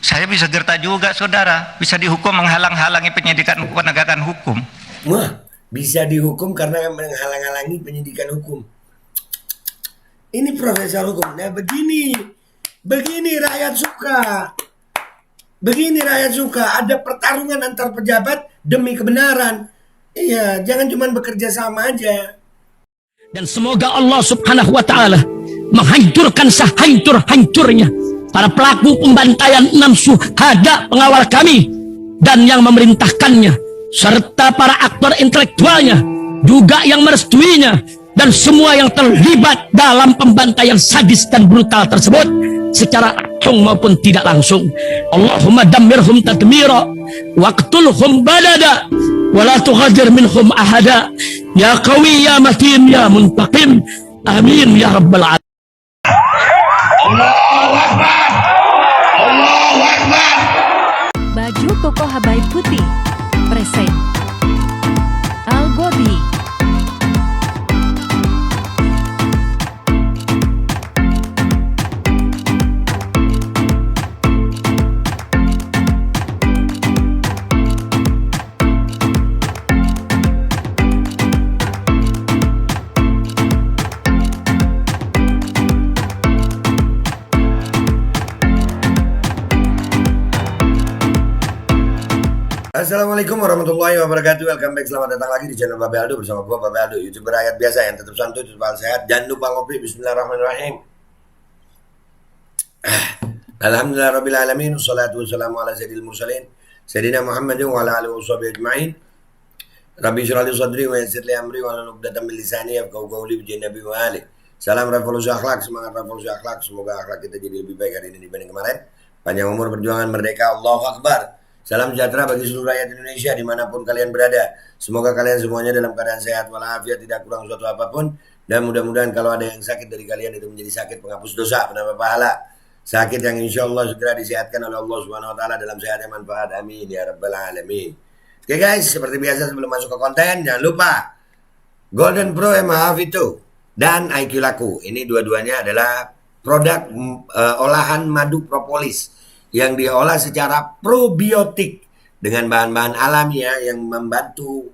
Saya bisa gerta juga, saudara. Bisa dihukum menghalang-halangi penyidikan penegakan hukum. Wah, bisa dihukum karena menghalang-halangi penyidikan hukum. Ini profesor hukum. Nah begini rakyat suka. Begini rakyat suka. Ada pertarungan antar pejabat demi kebenaran. Iya, jangan cuma bekerja sama aja. Dan semoga Allah subhanahu wa ta'ala menghancurkan sehancur-hancurnya para pelaku pembantaian 6 syuhada pengawal kami dan yang memerintahkannya, serta para aktor intelektualnya juga yang merestuinya, dan semua yang terlibat dalam pembantaian sadis dan brutal tersebut secara langsung maupun tidak langsung. Allahumma dammirhum tadmira waqtulhum balada wala tughadir minhum ahada ya qawi ya matin ya muntaqim amin ya rabbal alamin. Allahu Akbar. Allahu Akbar. Baju koko Habaib Putih present Al Gobi. Assalamualaikum warahmatullahi wabarakatuh. Welcome back, selamat datang lagi di channel Babe Aldo bersama gua Babe Aldo, YouTuber rakyat biasa yang tetap santuy, tetap sehat, dan lupa ngopi. Bismillahirrahmanirrahim. Alhamdulillahirabbil alamin, wassalatu wassalamu ala sayyidil mursalin sayyidina Muhammadin wa ala alihi washabihi ajmain. Rabbi shrah li sadri wa yassir li amri wa hlul 'uqdatam min lisani yafqahu qawli bi nabi wa ali. Salam revolusi akhlak, semangat revolusi akhlak. Semoga akhlak kita jadi lebih baik hari ini dibanding kemarin. Panjang umur, perjuangan, merdeka, Allahu Akbar. Salam sejahtera bagi seluruh rakyat Indonesia dimanapun kalian berada. Semoga kalian semuanya dalam keadaan sehat walafiat, tidak kurang suatu apapun. Dan mudah-mudahan kalau ada yang sakit dari kalian itu menjadi sakit penghapus dosa, penambah pahala. Sakit yang insya Allah segera disehatkan oleh Allah Subhanahu Wa Taala dalam sehat yang manfaat. Amin ya rabbal alamin. Oke guys, seperti biasa sebelum masuk ke konten, jangan lupa Golden Pro MH Vito dan IQ Laku. Ini dua-duanya adalah produk olahan madu propolis yang diolah secara probiotik dengan bahan-bahan alami yang membantu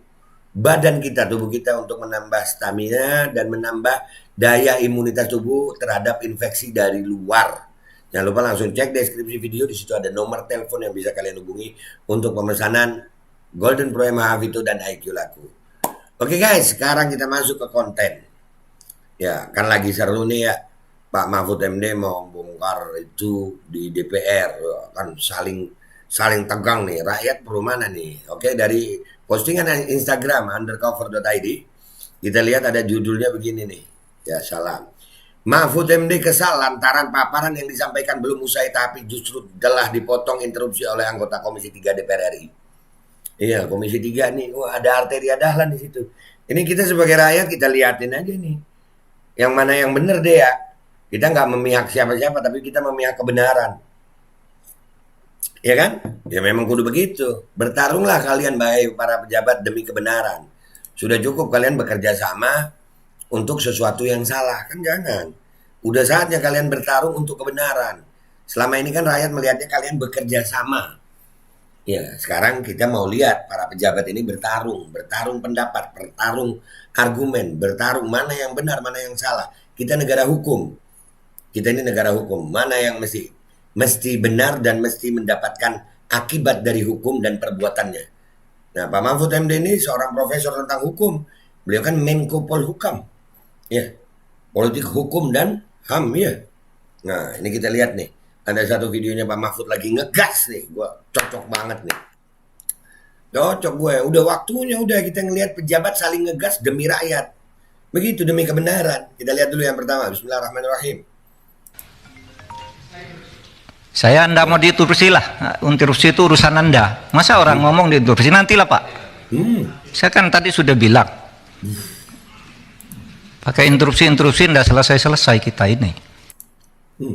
badan kita, tubuh kita untuk menambah stamina dan menambah daya imunitas tubuh terhadap infeksi dari luar. Jangan lupa langsung cek deskripsi video, di situ ada nomor telepon yang bisa kalian hubungi untuk pemesanan Golden Pro MH Vito dan IQ Laku. Oke guys, sekarang kita masuk ke konten. Ya, kan lagi seru nih ya. Pak Mahfud MD mau bongkar itu di DPR, kan saling tegang nih, rakyat perlu mana nih. Oke, dari postingan Instagram undercover.id kita lihat ada judulnya begini nih. Ya salam. Mahfud MD kesal lantaran paparan yang disampaikan belum usai tapi justru telah dipotong interupsi oleh anggota Komisi 3 DPR RI. Iya, Komisi 3 nih, ada Arteria Dahlan di situ. Ini kita sebagai rakyat kita liatin aja nih. Yang mana yang bener deh ya. Kita nggak memihak siapa-siapa, tapi kita memihak kebenaran. Ya kan? Ya memang kudu begitu. Bertarunglah kalian baik para pejabat demi kebenaran. Sudah cukup kalian bekerja sama untuk sesuatu yang salah. Kan jangan. Udah saatnya kalian bertarung untuk kebenaran. Selama ini kan rakyat melihatnya kalian bekerja sama. Ya, sekarang kita mau lihat para pejabat ini bertarung pendapat, bertarung argumen, bertarung mana yang benar, mana yang salah. Kita negara hukum. Kita ini negara hukum, mana yang mesti benar dan mesti mendapatkan akibat dari hukum dan perbuatannya. Nah, Pak Mahfud MD ini seorang profesor tentang hukum. Beliau kan Menko Polhukam. Ya. Politik hukum dan HAM ya. Nah, ini kita lihat nih. Ada satu videonya Pak Mahfud lagi ngegas nih. Gua cocok banget nih. Cocok gue. Udah waktunya kita ngelihat pejabat saling ngegas demi rakyat. Begitu demi kebenaran. Kita lihat dulu yang pertama. Bismillahirrahmanirrahim. Saya Anda mau diinterupsi lah. Interupsi itu urusan Anda. Masa orang ngomong diinterupsi? Nantilah Pak. Saya kan tadi sudah bilang. Pakai interupsi enggak selesai-selesai kita ini.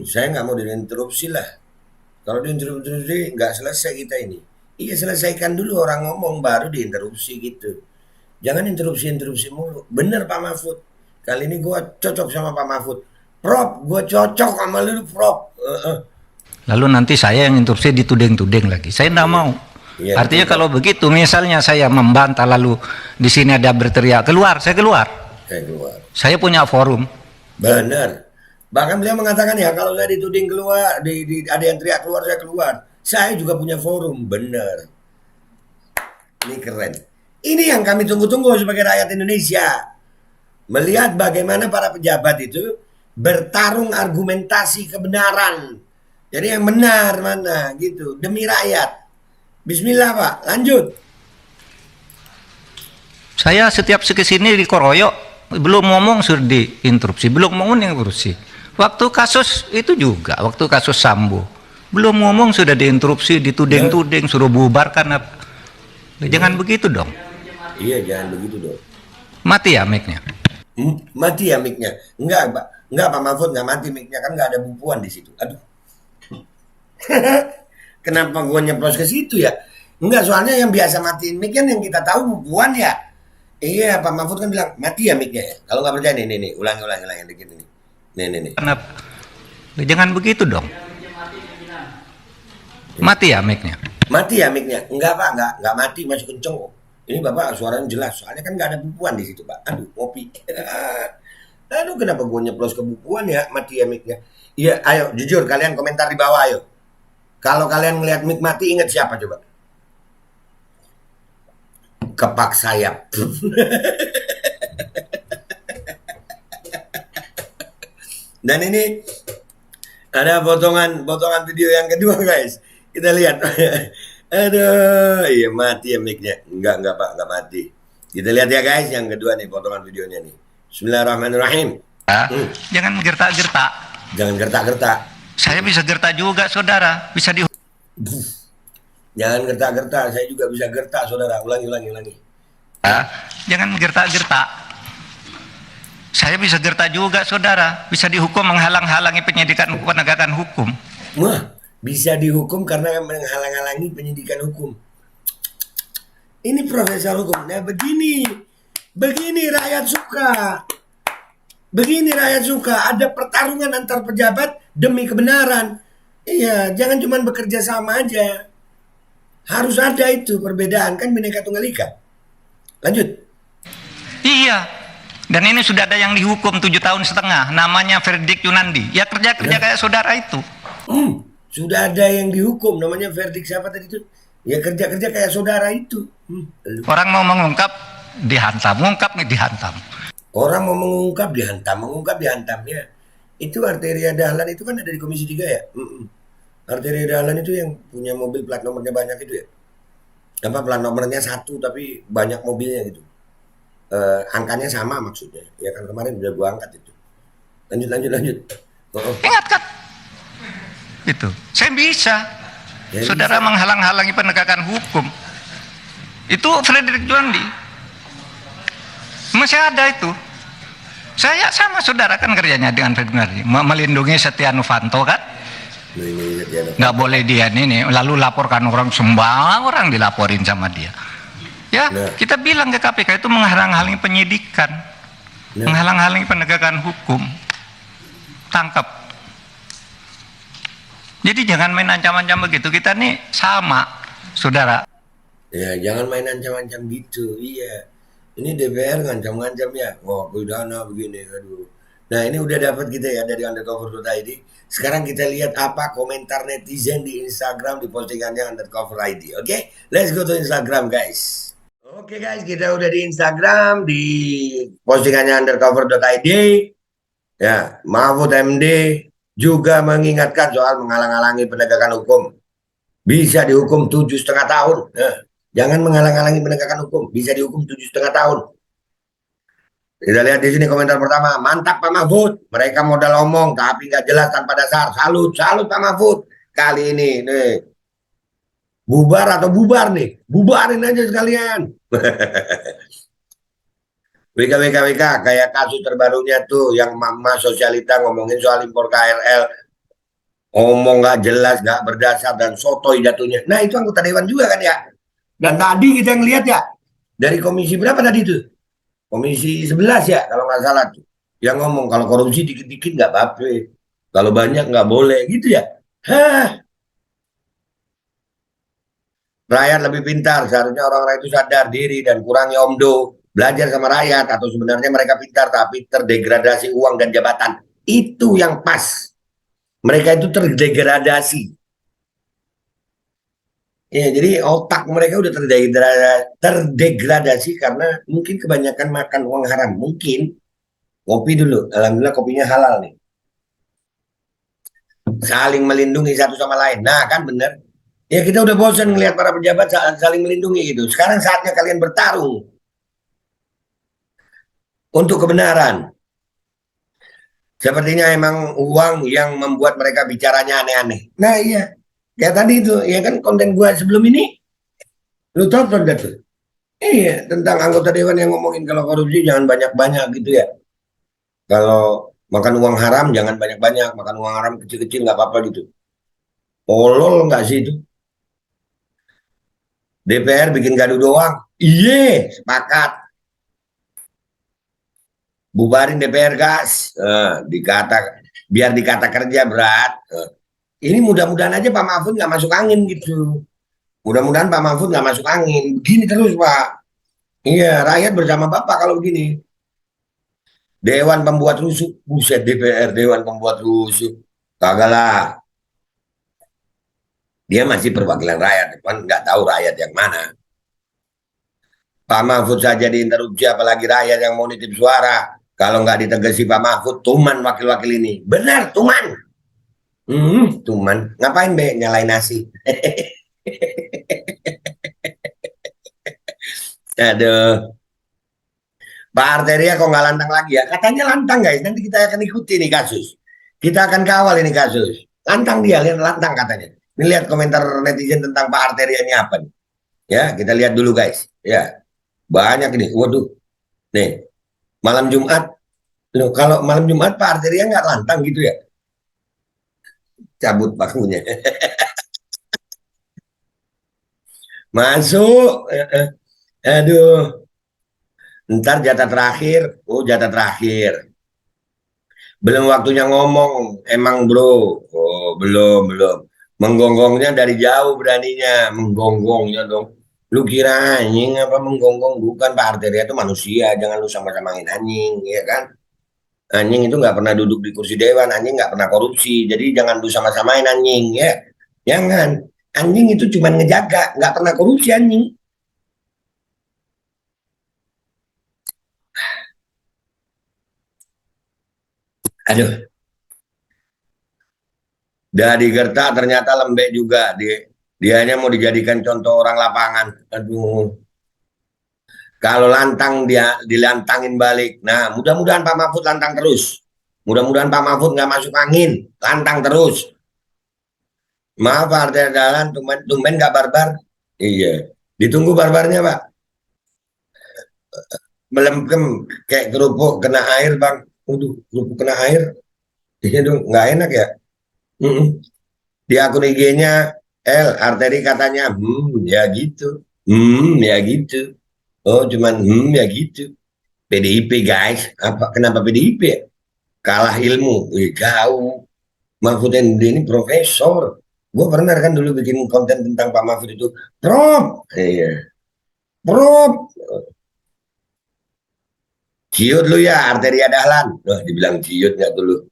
Saya nggak mau diinterupsi lah. Kalau diinterupsi nggak selesai kita ini. Iya, selesaikan dulu orang ngomong baru diinterupsi gitu. Jangan interupsi mulu. Bener Pak Mahfud. Kali ini gue cocok sama Pak Mahfud. Prof, gue cocok sama lu Prof. Lalu nanti saya yang interupsi dituding-tuding lagi. Saya tidak mau. Iya, Artinya betul. kalau begitu, misalnya saya membantah lalu di sini ada berteriak keluar, saya keluar. Saya keluar. Saya punya forum. Benar. Bahkan beliau mengatakan ya kalau saya dituding keluar, ada yang teriak keluar, saya keluar. Saya juga punya forum. Benar. Ini keren. Ini yang kami tunggu-tunggu sebagai rakyat Indonesia. Melihat bagaimana para pejabat itu bertarung argumentasi kebenaran. Jadi yang benar mana gitu. Demi rakyat. Bismillah Pak, lanjut. Saya setiap kesini dikoroyok, belum ngomong sudah diinterupsi, belum ngomong diinterupsi. Waktu kasus itu juga, waktu kasus Sambo, belum ngomong sudah diinterupsi, dituding-tuding, suruh bubarkan apa. Jangan begitu dong. Iya, jangan begitu dong. Mati ya mic-nya. Mati ya mic-nya. Enggak, Pak. Enggak, Pak Mahfud enggak mati mic-nya, kan enggak ada bubuan di situ. Aduh. Kenapa gua nyeplos ke situ ya? Enggak, soalnya yang biasa matiin mic kan yang kita tahu bubuan ya. Iya, Pak Mahfud kan bilang mati ya mic-nya ya. Kalau nggak percaya nih, ulangi yang dikit ini. Nih. Kenapa? Jangan begitu dong. Mati ya mic-nya. Mati ya mic-nya? Enggak Pak, enggak mati, masih kenceng kok. Ini Bapak suaranya jelas, soalnya kan nggak ada bubuan di situ Pak. Aduh, kopi. Aduh, kenapa gua nyeplos ke bubuan ya? Mati ya mic-nya. Iya, ayo jujur kalian komentar di bawah ayo. Kalau kalian ngelihat mic mati, ingat siapa coba? Kepak sayap. Dan ini ada potongan video yang kedua guys. Kita lihat. Aduh, iya mati ya mic-nya. Enggak Pak, enggak mati. Kita lihat ya guys yang kedua nih potongan videonya nih. Bismillahirrahmanirrahim. Jangan gertak-gertak. Jangan gertak-gertak. Saya bisa gertak juga saudara, bisa di. Jangan gertak-gertak, saya juga bisa gertak saudara. Ulangi. Jangan gertak-gertak. Saya bisa gertak juga saudara, bisa dihukum menghalang-halangi penyidikan penegakan hukum. Wah, bisa dihukum karena menghalang-halangi penyidikan hukum. Ini profesor hukum. Nah begini rakyat suka. Begini rakyat suka. Ada pertarungan antar pejabat demi kebenaran. Iya, jangan cuma bekerja sama aja. Harus ada itu perbedaan, kan Bhinneka Tunggal Ika. Lanjut. Iya. Dan ini sudah ada yang dihukum 7,5 tahun, namanya Verdik Yunandi. Ya kerja-kerja kayak saudara itu. Sudah ada yang dihukum, namanya Verdik siapa tadi itu? Ya kerja-kerja kayak saudara itu. Orang mau mengungkap, dihantam. Mengungkap nih dihantam. Orang mau mengungkap dihantam ya. Itu Arteria Dahlan itu kan ada di Komisi 3 ya. Arteria Dahlan itu yang punya mobil plat nomornya banyak itu ya. Apa plat nomornya satu tapi banyak mobilnya gitu. Angkanya sama maksudnya. Ya kan kemarin udah gua angkat itu. Lanjut. Ingat kan? Itu. Saya bisa. Ya, saudara bisa. menghalang-halangi penegakan hukum. Itu Fredrik Juandi. Masih ada itu. Saya sama saudara kan kerjanya dengan Fredrik Juandi. Melindungi Setia Novanto kan? Nggak boleh dia ini lalu laporkan orang, semua orang dilaporin sama dia ya. Kita bilang ke KPK itu menghalang-halangi penyidikan, menghalang-halangi penegakan hukum, tangkap. Jadi jangan main ancam-ancam begitu. Kita nih sama saudara ya, jangan main ancam-ancam gitu. Iya, ini DPR ngancam-ngancam ya, wah pidana begini, aduh. Nah ini udah dapat kita ya dari undercover.id. Sekarang kita lihat apa komentar netizen di Instagram di postingannya undercover ID. Oke, let's go to Instagram guys. Oke guys, kita udah di Instagram di postingannya undercover.id. Ya, Mahfud MD juga mengingatkan soal menghalang-halangi penegakan hukum. Bisa dihukum 7,5 tahun. Nah, jangan menghalang-halangi penegakan hukum. Bisa dihukum 7,5 tahun. Kita lihat di sini komentar pertama, mantap Pak Mahfud. Mereka modal omong tapi nggak jelas tanpa dasar. Salut Pak Mahfud. Kali ini nih bubar atau bubar nih, bubarin aja sekalian. WK kayak kasus terbarunya tuh yang Mama Sosialita ngomongin soal impor KRL, ngomong nggak jelas, nggak berdasar dan sotoy jatuhnya. Nah itu anggota dewan juga kan ya. Dan tadi kita ngelihat ya dari komisi berapa tadi tuh? Komisi 11 ya kalau nggak salah tuh yang ngomong kalau korupsi dikit-dikit nggak apa-apa, kalau banyak nggak boleh gitu ya. Hah, rakyat lebih pintar. Seharusnya orang-orang itu sadar diri dan kurangi omdo. Belajar sama rakyat. Atau sebenarnya mereka pintar tapi terdegradasi uang dan jabatan. Itu yang pas. Mereka itu terdegradasi. Ya, jadi otak mereka udah terdegradasi karena mungkin kebanyakan makan uang haram. Mungkin. Kopi dulu. Alhamdulillah kopinya halal nih. Saling melindungi satu sama lain. Nah kan bener. Ya kita udah bosan ngelihat para pejabat saling melindungi gitu. Sekarang saatnya kalian bertarung untuk kebenaran. Sepertinya emang uang yang membuat mereka bicaranya aneh-aneh. Nah iya, kayak tadi itu, ya kan konten gua sebelum ini, lu tonton gak tuh? Iya, tentang anggota dewan yang ngomongin kalau korupsi jangan banyak-banyak gitu ya. Kalau makan uang haram jangan banyak-banyak, makan uang haram kecil-kecil nggak apa-apa gitu. Tolol nggak sih itu? DPR bikin gaduh doang. Iya, sepakat. Bubarin DPR gas. Biar dikata kerja berat. Ini mudah-mudahan aja Pak Mahfud nggak masuk angin gitu. Mudah-mudahan Pak Mahfud nggak masuk angin. Begini terus Pak. Iya, rakyat bersama Bapak kalau begini. Dewan pembuat rusuh. Buset DPR, Dewan pembuat rusuh. Kagak lah. Dia masih perwakilan rakyat. Kan nggak tahu rakyat yang mana. Pak Mahfud saja diinterupsi, apalagi rakyat yang mau nitip suara. Kalau nggak ditegesi Pak Mahfud, tuman wakil-wakil ini. Benar, tuman. Tuman. Ngapain be nyalain nasi? Aduh. Pak Arteria kok nggak lantang lagi ya? Katanya lantang guys. Nanti kita akan ikuti nih kasus. Kita akan kawal ini kasus. Lantang dia, lihat lantang katanya. Ini lihat komentar netizen tentang Pak Arteria ini apa nih? Ya, kita lihat dulu guys. Ya, banyak ini. Waduh. Nih, malam Jumat. Loh, kalau malam Jumat Pak Arteria nggak lantang gitu ya? Cabut bakunya. Masuk. Aduh. Ntar jatah terakhir. Oh, jatah terakhir. Belum waktunya ngomong. Emang bro. Oh, belum. Menggonggongnya dari jauh beraninya. Menggonggongnya dong. Lu kira anjing apa menggonggong? Bukan, Pak Arteria itu manusia. Jangan lu sama-samain anjing. Ya kan? Anjing itu nggak pernah duduk di kursi dewan, anjing nggak pernah korupsi, jadi jangan lu sama-samain anjing ya, jangan. Anjing itu cuma ngejaga, nggak pernah korupsi anjing. Aduh, dari Gerta ternyata lembek juga, dia hanya mau dijadikan contoh orang lapangan. Aduh, kalau lantang dia dilantangin balik. Nah, mudah-mudahan Pak Mahfud lantang terus. Mudah-mudahan Pak Mahfud nggak masuk angin, lantang terus. Maaf Partai Jalan, tumben nggak barbar. Iya, ditunggu barbarnya Pak. Melempem kayak kerupuk kena air Bang. Waduh, kerupuk kena air. Iya dong, nggak enak ya. Mm-mm. Di akun IG-nya Arteri katanya, ya gitu. Ya gitu. Oh, cuman ya gitu. PDIP guys, kenapa PDIP ya? Kalah ilmu, jauh. Mahfud MD ini profesor. Gue pernah kan dulu bikin konten tentang Pak Mahfud itu. Prof, iya. Prof, ciut lu ya Arteria Dahlan. Loh, dibilang ciut nggak dulu.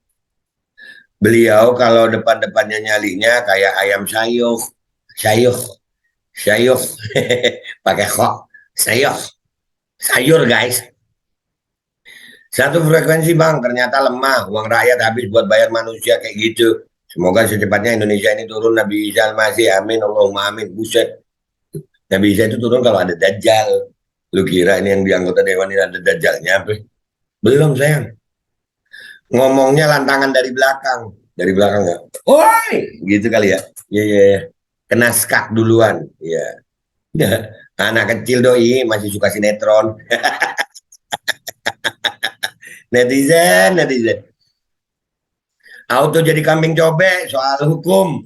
Beliau kalau depan-depannya nyalinya kayak ayam sayur. Sayur. Sayur. Pakai kok. Sayur. Sayur guys. Satu frekuensi bang, ternyata lemah. Uang rakyat habis buat bayar manusia kayak gitu. Semoga secepatnya Indonesia ini turun Nabi Isa masih amin. Allahumma amin. Buset. Nabi Isa itu turun kalau ada dajjal. Lu kira ini yang di anggota dewan ini ada dajjalnya apa? Belum sayang. Ngomongnya lantangan dari belakang. Dari belakang nggak? Woi, gitu kali ya. Iya. Kena skak duluan. Iya. Anak kecil doi masih suka sinetron. Netizen. Auto jadi kambing cobek soal hukum.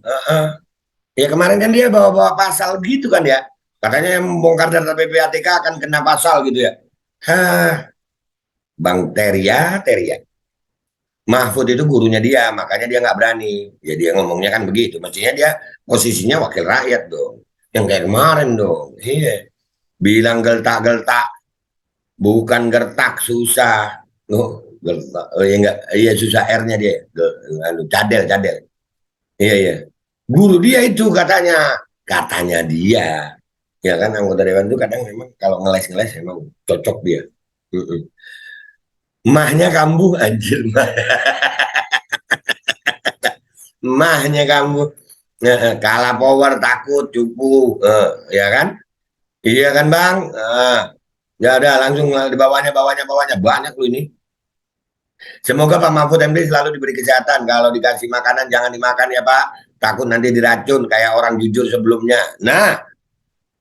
Ya kemarin kan dia bawa-bawa pasal gitu kan ya. Katanya yang membongkar data PPATK akan kena pasal gitu ya. Hah, Bang Teria. Mahfud itu gurunya dia, makanya dia nggak berani. Ya dia ngomongnya kan begitu. Mestinya dia posisinya wakil rakyat dong. Yang kayak kemarin dong. Iya. Bilang geltak-geltak, bukan gertak, susah. Oh, gertak. Oh ya enggak, iya susah R-nya dia. Cadel. Iya, iya. Guru dia itu katanya dia. Ya kan anggota dewan itu kadang memang kalau ngeles-ngeles memang cocok dia. Mahnya kambuh anjir mah. Mahnya kambuh. Kalah power takut cupu. Ya kan? Iya kan Bang? Ya udah langsung di bawahnya banyak lu ini. Semoga Pak Mahfud MD selalu diberi kesehatan. Kalau dikasih makanan jangan dimakan ya Pak. Takut nanti diracun kayak orang jujur sebelumnya. Nah,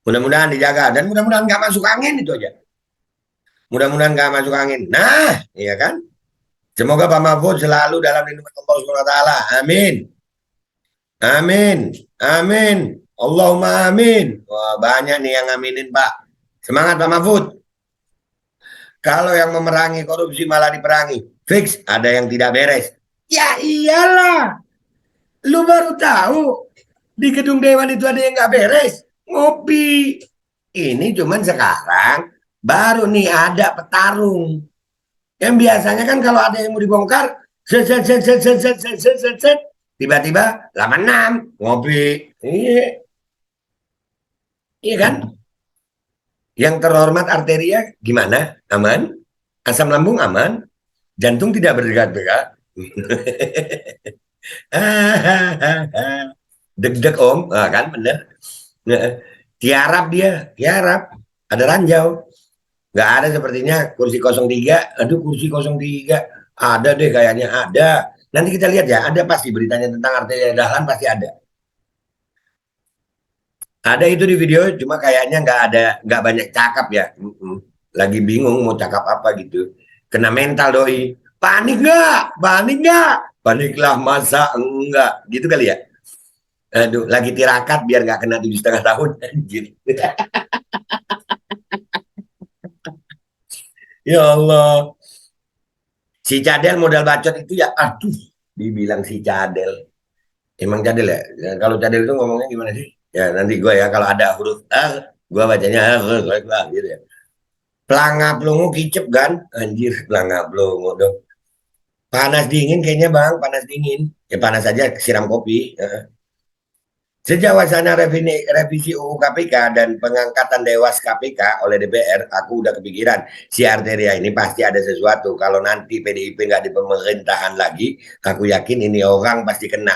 mudah-mudahan dijaga dan mudah-mudahan nggak masuk angin itu aja. Mudah-mudahan nggak masuk angin. Nah, iya kan? Semoga Pak Mahfud selalu dalam lindungan Allah Subhanahu wa taala. Amin. Amin. Amin. Allahumma amin. Wah, banyak nih yang aminin, Pak. Semangat Pak Mahfud. Kalau yang memerangi korupsi malah diperangi. Fix ada yang tidak beres. Ya iyalah. Lu baru tahu di gedung dewan itu ada yang nggak beres. Ngopi. Ini cuman sekarang baru nih ada petarung. Yang biasanya kan kalau ada yang mau dibongkar, tiba-tiba 86 ngopi. Iya. Iya kan? Yang terhormat arteria gimana? Aman? Asam lambung aman? Jantung tidak berdetak-detak? Deg-deg om, kan bener. Tiarap dia, tiarap. Ada ranjau. Nggak ada sepertinya kursi 03. Aduh kursi 03. Ada deh kayaknya, ada. Nanti kita lihat ya, ada pasti beritanya tentang arteria dahlan pasti ada. Ada itu di video, cuma kayaknya nggak banyak cakap ya. Lagi bingung mau cakap apa gitu. Kena mental doi. Panik nggak? Panik nggak? Paniklah masa enggak? Gitu kali ya. Aduh, lagi tirakat biar nggak kena 7,5 tahun. Anjir. Ya Allah. Si Cadel modal bacot itu ya, aduh, dibilang si Cadel. Emang Cadel ya? Kalau Cadel itu ngomongnya gimana sih? Ya nanti gue ya kalau ada huruf gue bacanya gitu ya. Pelanga pelongo kicep kan? Anjir, pelanga pelongo dong. Panas dingin kayaknya Bang, panas dingin. Ya panas aja siram kopi. Sejak wacana revisi UU KPK dan pengangkatan Dewas KPK oleh DPR, aku udah kepikiran si arteria ini pasti ada sesuatu. Kalau nanti PDIP nggak di pemerintahan lagi, aku yakin ini orang pasti kena.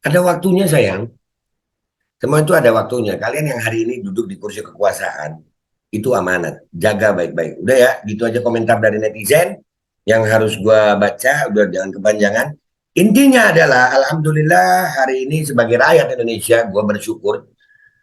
Ada waktunya sayang. Semua itu ada waktunya. Kalian yang hari ini duduk di kursi kekuasaan, itu amanat. Jaga baik-baik. Udah ya, gitu aja komentar dari netizen yang harus gua baca, udah jangan kepanjangan. Intinya adalah, alhamdulillah hari ini sebagai rakyat Indonesia, gue bersyukur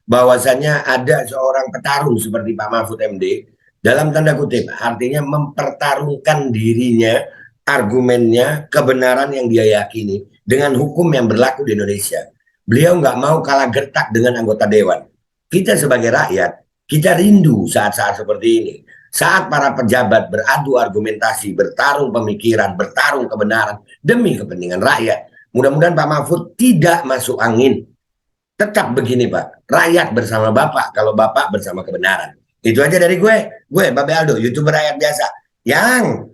bahwasannya ada seorang petarung seperti Pak Mahfud MD, dalam tanda kutip, artinya mempertarungkan dirinya, argumennya, kebenaran yang dia yakini, dengan hukum yang berlaku di Indonesia. Beliau nggak mau kalah gertak dengan anggota dewan. Kita sebagai rakyat, kita rindu saat-saat seperti ini. Saat para pejabat beradu argumentasi, bertarung pemikiran, bertarung kebenaran demi kepentingan rakyat. Mudah-mudahan Pak Mahfud tidak masuk angin. Tetap begini Pak, rakyat bersama Bapak kalau Bapak bersama kebenaran. Itu aja dari gue Babe Aldo, YouTuber rakyat biasa yang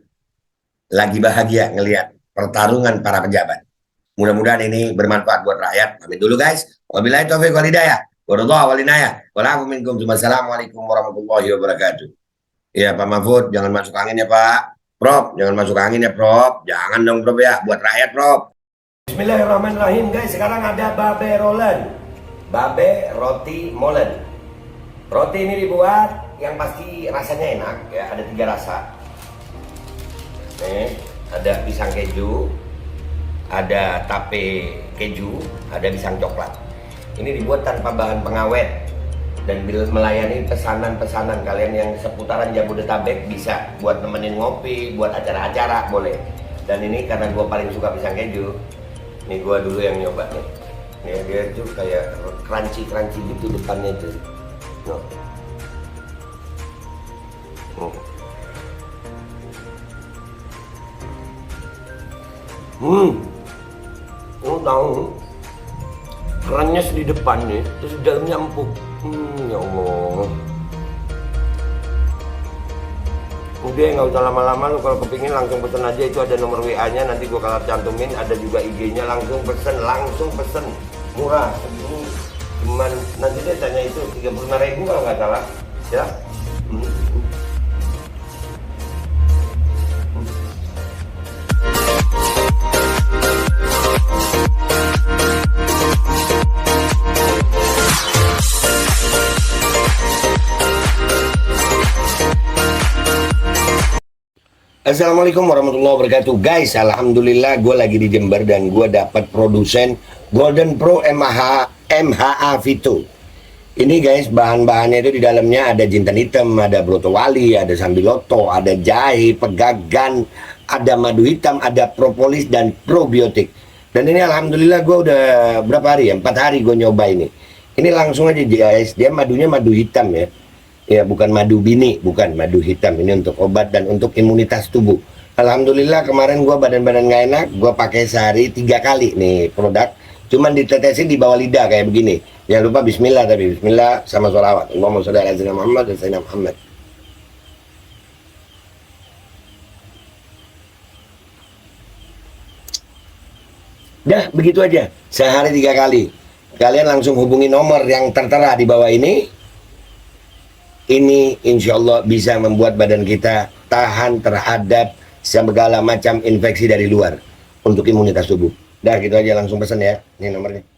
lagi bahagia ngelihat pertarungan para pejabat. Mudah-mudahan ini bermanfaat buat rakyat. Pamit dulu guys. Wabillahi taufiq wal hidayah. Wassalamualaikum warahmatullahi wabarakatuh. Ya Pak Mahfud jangan masuk angin ya Pak. Prof jangan masuk angin ya Prof. Jangan dong Prof ya, buat rakyat Prof. Bismillahirrahmanirrahim guys. Sekarang ada Babe Rolen, Babe Roti Molen. Roti ini dibuat yang pasti rasanya enak ya. Ada 3 rasa. Nih, ada pisang keju, ada tape keju, ada pisang coklat. Ini dibuat tanpa bahan pengawet dan melayani pesanan-pesanan kalian yang seputaran Jabodetabek, bisa buat nemenin ngopi, buat acara-acara boleh. Dan ini karena gue paling suka pisang keju, ini gue dulu yang nyoba nih. Nih dia tuh kayak crunchy gitu depannya tuh. Lo tahu kerennya di depan nih, terus di dalamnya empuk. Ya Allah. Udah nggak usah lama-lama, lu kalau kepingin langsung pesen aja, itu ada nomor WA-nya, nanti gua kalau cantumin, ada juga IG-nya, langsung pesen, murah. Ini cuman nanti dia tanya itu 35.000 kalau nggak salah, ya. Assalamualaikum warahmatullahi wabarakatuh. Guys, alhamdulillah gue lagi di Jember dan gue dapat produsen Golden Pro MHA Vito. Ini guys, bahan-bahannya itu di dalamnya ada jintan hitam, ada broto wali, ada sambiloto, ada jahe, pegagan, ada madu hitam, ada propolis dan probiotik. Dan ini alhamdulillah gue udah berapa hari ya? 4 hari gue nyoba ini. Ini langsung aja guys, dia madunya madu hitam ya. Ya, bukan madu bini, bukan madu hitam. Ini untuk obat dan untuk imunitas tubuh. Alhamdulillah kemarin gua badan-badan nggak enak, gua pakai sehari 3 kali nih produk. Cuman ditetesin di bawah lidah kayak begini. Jangan lupa bismillah, tapi bismillah sama sholawat. Allahumma sholli ala sayyidina Muhammad dan sayyidina Muhammad. Dah, begitu aja. Sehari 3 kali. Kalian langsung hubungi nomor yang tertera di bawah ini. Ini insya Allah bisa membuat badan kita tahan terhadap segala macam infeksi dari luar untuk imunitas tubuh. Dah gitu aja, langsung pesan ya. Ini nomornya.